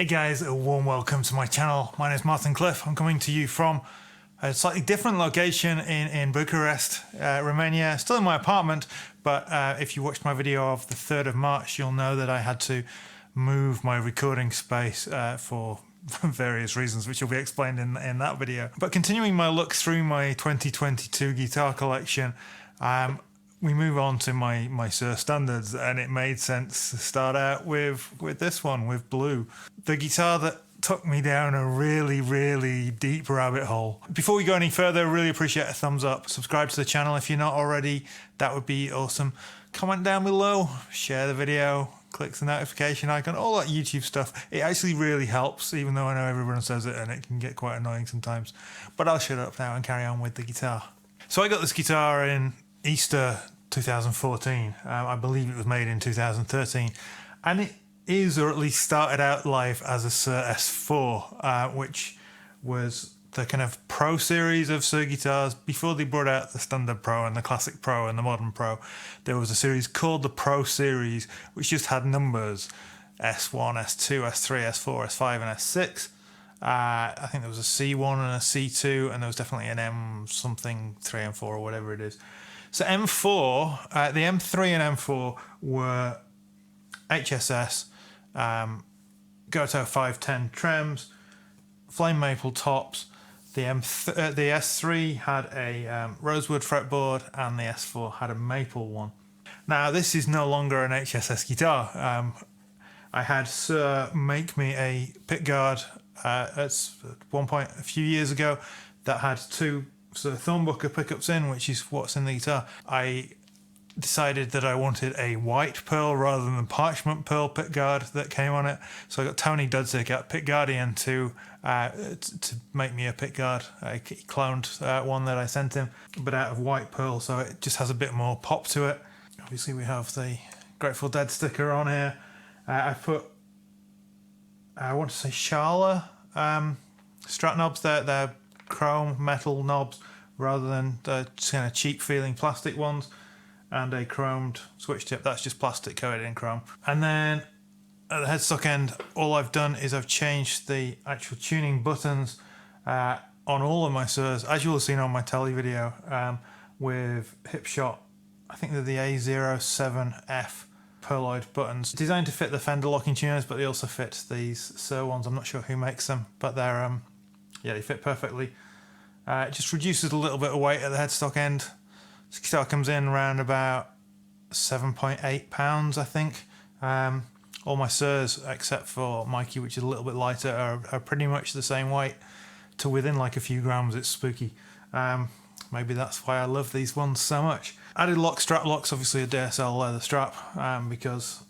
guys, a warm welcome to my channel. My name is Martin Cliffe. I'm coming to you from a slightly different location in Bucharest, Romania. Still in my apartment, but if you watched my video of the 3rd of March, you'll know that I had to move my recording space for various reasons, which will be explained in that video. But continuing my look through my 2022 guitar collection, we move on to my Suhr standards, and it made sense to start out with this one, with Blue. The guitar that took me down a really deep rabbit hole. Before we go any further, I really appreciate a thumbs up. Subscribe to the channel if you're not already, that would be awesome. Comment down below, share the video, click the notification icon, all that YouTube stuff. It actually really helps, even though I know everyone says it and it can get quite annoying sometimes. But I'll shut up now and carry on with the guitar. So I got this guitar in Easter 2014. I believe it was made in 2013, and it is, or at least started out life as a Suhr S4, which was the kind of pro series of Suhr guitars. Before they brought out the Standard Pro and the Classic Pro and the Modern Pro, there was a series called the Pro Series, which just had numbers S1, S2, S3, S4, S5 and S6. I think there was a C1 and a C2, and there was definitely an M something 3 and 4 or whatever it is. So M4, the M3 and M4 were HSS, Goto 510 trems, flame maple tops. The S3 had a rosewood fretboard, and the S4 had a maple one. Now this is no longer an HSS guitar. I had Suhr make me a pickguard at one point a few years ago that had two Thornbucker pickups in, which is what's in the guitar. I decided that I wanted a white pearl rather than the parchment pearl pickguard that came on it, so I got Tony Dudzik at Pickguardian to make me a pickguard. He cloned one that I sent him, but out of white pearl, so it just has a bit more pop to it. Obviously we have the Grateful Dead sticker on here. I put, I want to say Schala strat knobs. They're chrome metal knobs rather than the kind of cheap feeling plastic ones, and a chromed switch tip. That's just plastic coated in chrome. And then at the headstock end, all I've done is I've changed the actual tuning buttons on all of my Suhrs, as you'll have seen on my telly video, with Hipshot. I think they're the A07F pearloid buttons, designed to fit the Fender locking tuners, but they also fit these Suhr ones. I'm not sure who makes them, but they're yeah, they fit perfectly. It just reduces a little bit of weight at the headstock end. This guitar comes in around about 7.8 pounds, I think. All my Suhrs, except for Mikey, which is a little bit lighter, are pretty much the same weight, to within like a few grams. It's spooky. Maybe that's why I love these ones so much. Added strap locks, obviously a DSL leather strap, because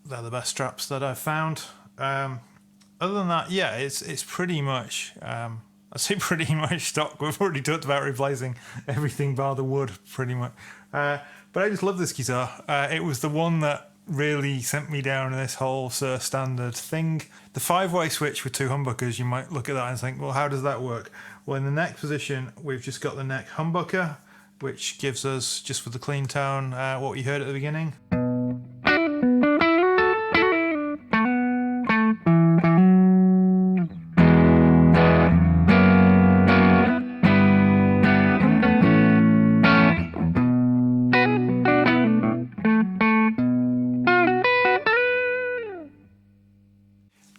they're the best straps that I've found. Other than that, yeah, it's pretty much, I say pretty much stock. We've already talked about replacing everything bar the wood, pretty much. But I just love this guitar. It was the one that really sent me down this whole Suhr standard thing. The 5-way switch with 2 humbuckers, you might look at that and think, well, how does that work? Well, in the neck position, we've just got the neck humbucker, which gives us, just with the clean tone, what you heard at the beginning.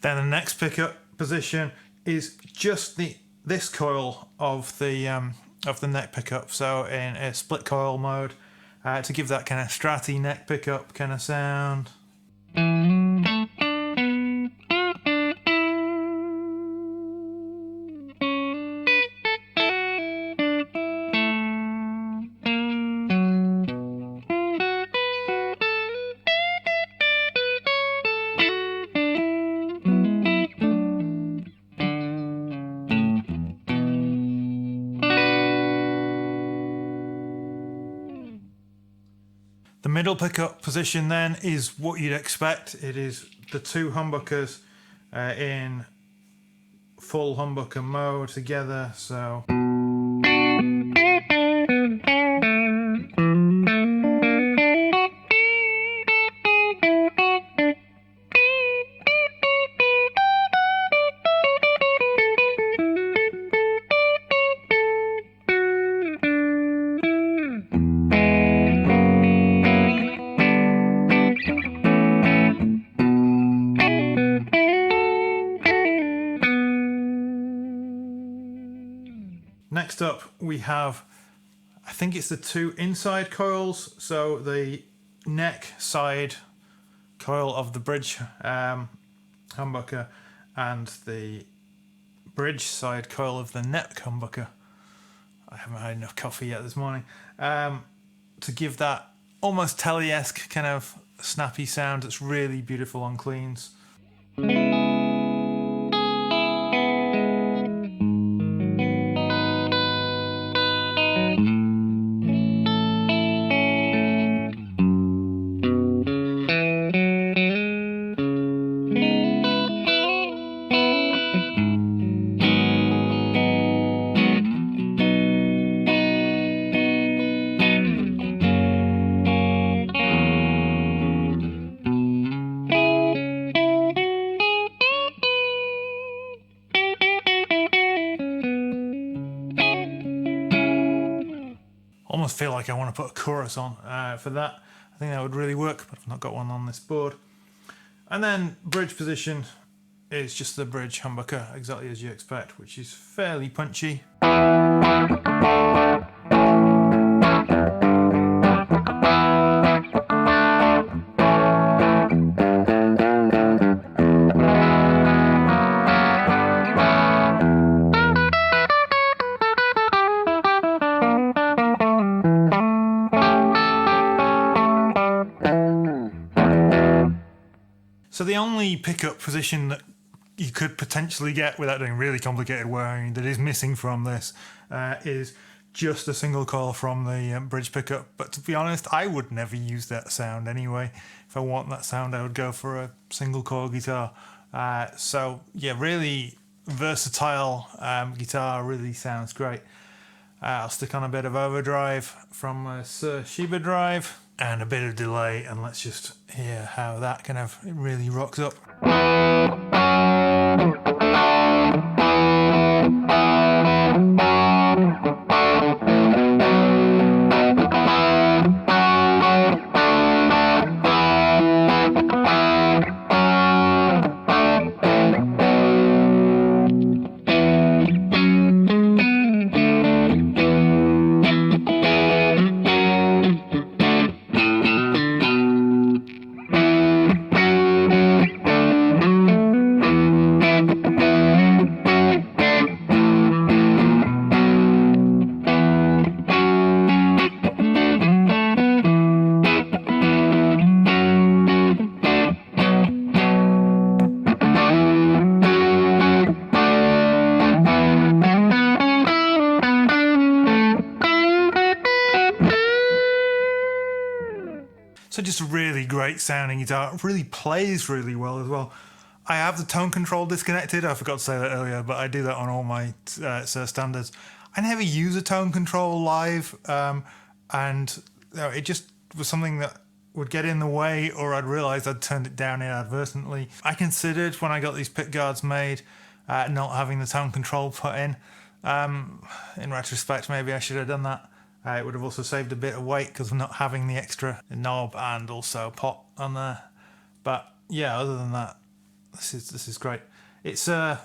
Then the next pickup position is just this coil of the neck pickup, so in a split coil mode, to give that kind of stratty neck pickup kind of sound. The middle pickup position then is what you'd expect. It is the 2 humbuckers in full humbucker mode together, so next up we have, I think it's the two inside coils. So the neck side coil of the bridge humbucker and the bridge side coil of the neck humbucker. I haven't had enough coffee yet this morning. To give that almost telly-esque kind of snappy sound that's really beautiful on cleans. Almost feel like I want to put a chorus on for that. I think that would really work, but I've not got one on this board. And then bridge position is just the bridge humbucker, exactly as you expect, which is fairly punchy. So the only pickup position that you could potentially get without doing really complicated wiring that is missing from this is just a single coil from the bridge pickup. But to be honest, I would never use that sound anyway. If I want that sound, I would go for a single coil guitar. So yeah, really versatile guitar, really sounds great. I'll stick on a bit of overdrive from a Suhr S4 drive and a bit of delay, and let's just hear how that kind of really rocks up. So just a really great sounding guitar. It really plays really well as well. I have the tone control disconnected. I forgot to say that earlier, but I do that on all my Suhr standards. I never use a tone control live, and it just was something that would get in the way, or I'd realise I'd turned it down inadvertently. I considered when I got these pick guards made not having the tone control put in. In retrospect, maybe I should have done that. It would have also saved a bit of weight because of not having the extra knob and also pot on there. But yeah, other than that, this is great. It's a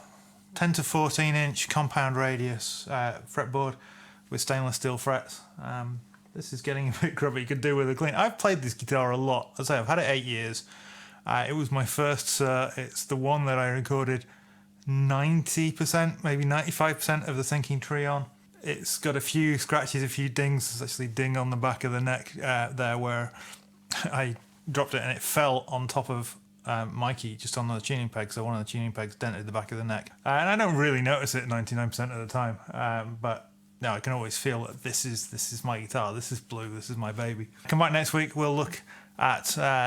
10 to 14 inch compound radius fretboard with stainless steel frets. This is getting a bit grubby. You could do with a clean. I've played this guitar a lot. As I say, I've had it 8 years. It was my first Suhr. It's the one that I recorded 90%, maybe 95% of the Thinking Tree on. It's got a few scratches, a few dings. There's actually a ding on the back of the neck there where I dropped it and it fell on top of Mikey, just on the tuning peg. So one of the tuning pegs dented the back of the neck. And I don't really notice it 99% of the time. But no, I can always feel that this is my guitar. This is blue. This is my baby. Come back next week. We'll look at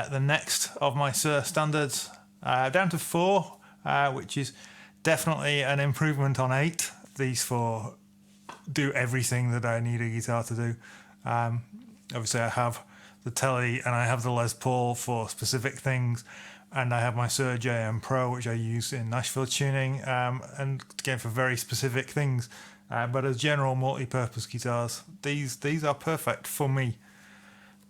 the next of my Suhr standards, down to 4, which is definitely an improvement on 8. These 4 do everything that I need a guitar to do. Obviously I have the Telly and I have the Les Paul for specific things, and I have my Suhr JM Pro, which I use in Nashville tuning, and again for very specific things. But as general multi-purpose guitars, these are perfect for me.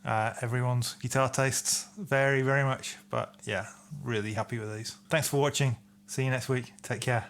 Everyone's guitar tastes vary very much, but yeah, really happy with these. Thanks for watching. See you next week. Take care.